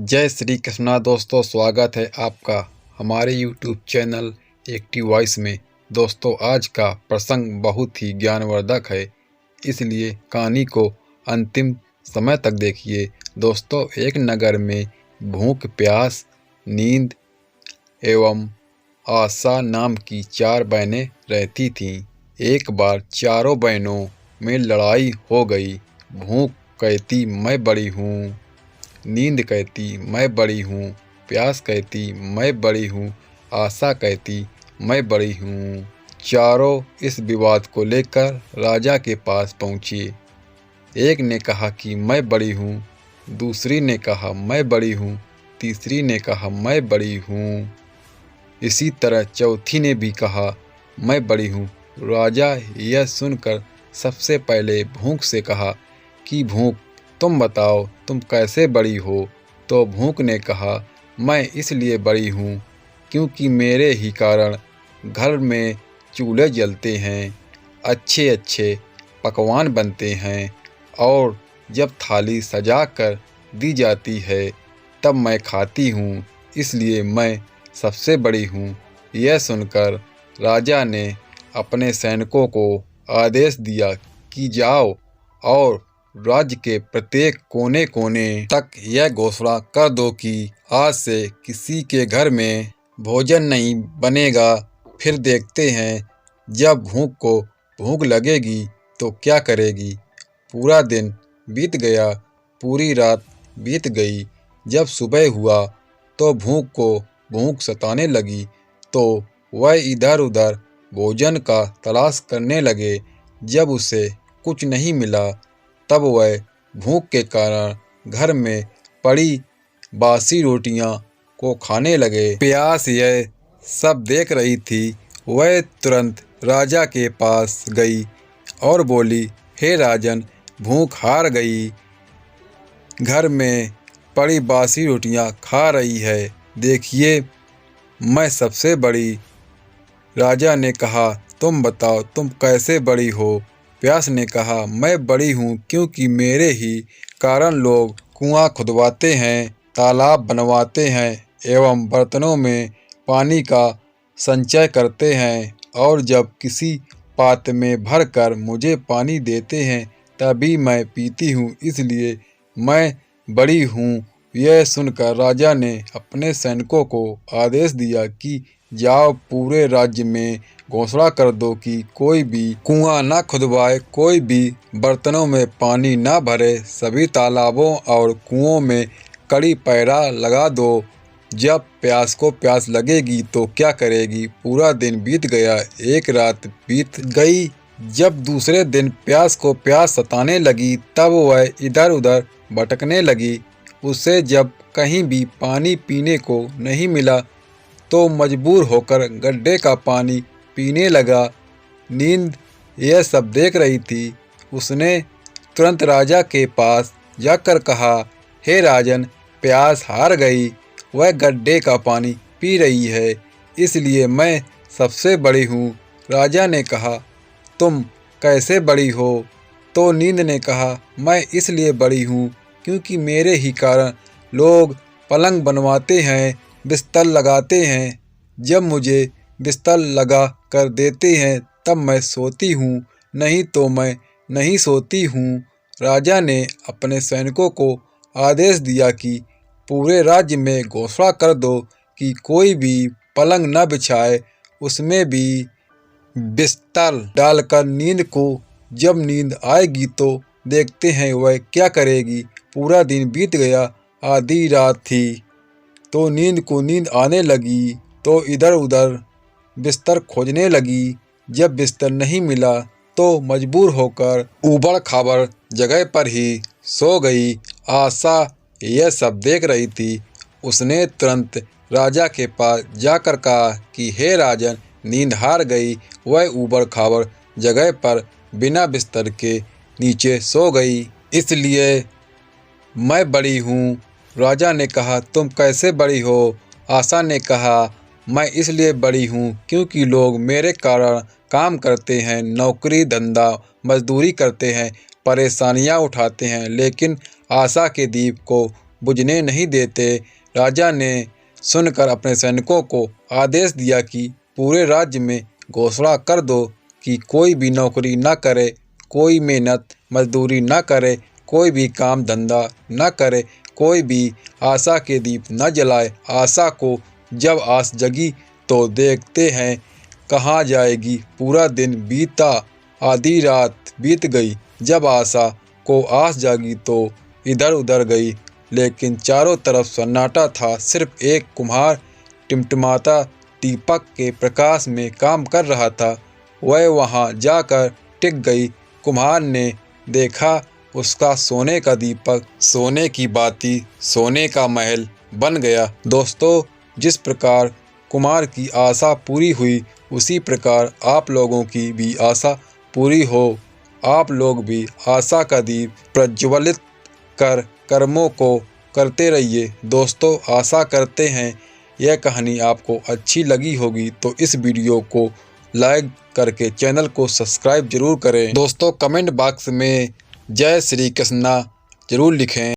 जय श्री कृष्णा दोस्तों, स्वागत है आपका हमारे यूट्यूब चैनल एक्टिव वॉइस में। दोस्तों, आज का प्रसंग बहुत ही ज्ञानवर्धक है, इसलिए कहानी को अंतिम समय तक देखिए। दोस्तों, एक नगर में भूख, प्यास, नींद एवं आशा नाम की 4 बहनें रहती थीं। एक बार चारों बहनों में लड़ाई हो गई। भूख कहती मैं बड़ी हूँ, नींद कहती मैं बड़ी हूँ, प्यास कहती मैं बड़ी हूँ, आशा कहती मैं बड़ी हूँ। चारों इस विवाद को लेकर राजा के पास पहुँचे। एक ने कहा कि मैं बड़ी हूँ, दूसरी ने कहा मैं बड़ी हूँ, तीसरी ने कहा मैं बड़ी हूँ। इसी तरह चौथी ने भी कहा मैं बड़ी हूँ। राजा यह सुनकर सबसे पहले भूख से कहा कि भूख, तुम बताओ तुम कैसे बड़ी हो। तो भूख ने कहा मैं इसलिए बड़ी हूँ क्योंकि मेरे ही कारण घर में चूल्हे जलते हैं, अच्छे अच्छे पकवान बनते हैं और जब थाली सजा कर दी जाती है तब मैं खाती हूँ, इसलिए मैं सबसे बड़ी हूँ। यह सुनकर राजा ने अपने सैनिकों को आदेश दिया कि जाओ और राज्य के प्रत्येक कोने कोने तक यह घोषणा कर दो कि आज से किसी के घर में भोजन नहीं बनेगा। फिर देखते हैं जब भूख को भूख लगेगी तो क्या करेगी। पूरा दिन बीत गया, पूरी रात बीत गई। जब सुबह हुआ तो भूख को भूख सताने लगी, तो वह इधर उधर भोजन का तलाश करने लगे। जब उसे कुछ नहीं मिला तब वह भूख के कारण घर में पड़ी बासी रोटियां को खाने लगे। प्यास यह सब देख रही थी, वह तुरंत राजा के पास गई और बोली, हे राजन, भूख हार गई, घर में पड़ी बासी रोटियां खा रही है, देखिए मैं सबसे बड़ी। राजा ने कहा, तुम बताओ तुम कैसे बड़ी हो। प्यास ने कहा, मैं बड़ी हूँ क्योंकि मेरे ही कारण लोग कुआं खुदवाते हैं, तालाब बनवाते हैं एवं बर्तनों में पानी का संचय करते हैं, और जब किसी पात्र में भरकर मुझे पानी देते हैं तभी मैं पीती हूँ, इसलिए मैं बड़ी हूँ। यह सुनकर राजा ने अपने सैनिकों को आदेश दिया कि जाओ पूरे राज्य में घोषणा कर दो कि कोई भी कुआं न खुदवाए, कोई भी बर्तनों में पानी न भरे, सभी तालाबों और कुओं में कड़ी पहरा लगा दो। जब प्यास को प्यास लगेगी तो क्या करेगी। पूरा दिन बीत गया, एक रात बीत गई। जब दूसरे दिन प्यास को प्यास सताने लगी तब वह इधर उधर भटकने लगी। उसे जब कहीं भी पानी पीने को नहीं मिला तो मजबूर होकर गड्ढे का पानी पीने लगा। नींद यह सब देख रही थी, उसने तुरंत राजा के पास जाकर कहा, हे राजन, प्यास हार गई, वह गड्ढे का पानी पी रही है, इसलिए मैं सबसे बड़ी हूँ। राजा ने कहा, तुम कैसे बड़ी हो। तो नींद ने कहा, मैं इसलिए बड़ी हूँ क्योंकि मेरे ही कारण लोग पलंग बनवाते हैं, बिस्तर लगाते हैं। जब मुझे बिस्तर लगा कर देते हैं तब मैं सोती हूँ, नहीं तो मैं नहीं सोती हूँ। राजा ने अपने सैनिकों को आदेश दिया कि पूरे राज्य में घोषणा कर दो कि कोई भी पलंग न बिछाए, उसमें भी बिस्तर डालकर नींद को जब नींद आएगी तो देखते हैं वह क्या करेगी। पूरा दिन बीत गया, आधी रात थी, तो नींद को नींद आने लगी तो इधर उधर बिस्तर खोजने लगी। जब बिस्तर नहीं मिला तो मजबूर होकर ऊबड़ खाबड़ जगह पर ही सो गई। आशा यह सब देख रही थी, उसने तुरंत राजा के पास जाकर कहा कि हे राजन, नींद हार गई, वह ऊबड़ खाबड़ जगह पर बिना बिस्तर के नीचे सो गई, इसलिए मैं बड़ी हूँ। राजा ने कहा, तुम कैसे बड़ी हो। आशा ने कहा, मैं इसलिए बड़ी हूँ क्योंकि लोग मेरे कारण काम करते हैं, नौकरी धंधा मजदूरी करते हैं, परेशानियाँ उठाते हैं, लेकिन आशा के दीप को बुझने नहीं देते। राजा ने सुनकर अपने सैनिकों को आदेश दिया कि पूरे राज्य में घोषणा कर दो कि कोई भी नौकरी न करे, कोई मेहनत मजदूरी न करे, कोई भी काम धंधा न करे, कोई भी आशा के दीप न जलाए। आशा को जब आस जगी तो देखते हैं कहाँ जाएगी। पूरा दिन बीता, आधी रात बीत गई। जब आशा को आस जागी तो इधर उधर गई, लेकिन चारों तरफ सन्नाटा था। सिर्फ एक कुम्हार टिमटिमाता दीपक के प्रकाश में काम कर रहा था। वह वहां जाकर टिक गई। कुम्हार ने देखा उसका सोने का दीपक, सोने की बाती, सोने का महल बन गया। दोस्तों, जिस प्रकार कुम्हार की आशा पूरी हुई, उसी प्रकार आप लोगों की भी आशा पूरी हो। आप लोग भी आशा का दीप प्रज्वलित कर कर्मों को करते रहिए। दोस्तों, आशा करते हैं यह कहानी आपको अच्छी लगी होगी, तो इस वीडियो को लाइक करके चैनल को सब्सक्राइब जरूर करें। दोस्तों, कमेंट बॉक्स में जय श्री कृष्णा जरूर लिखें।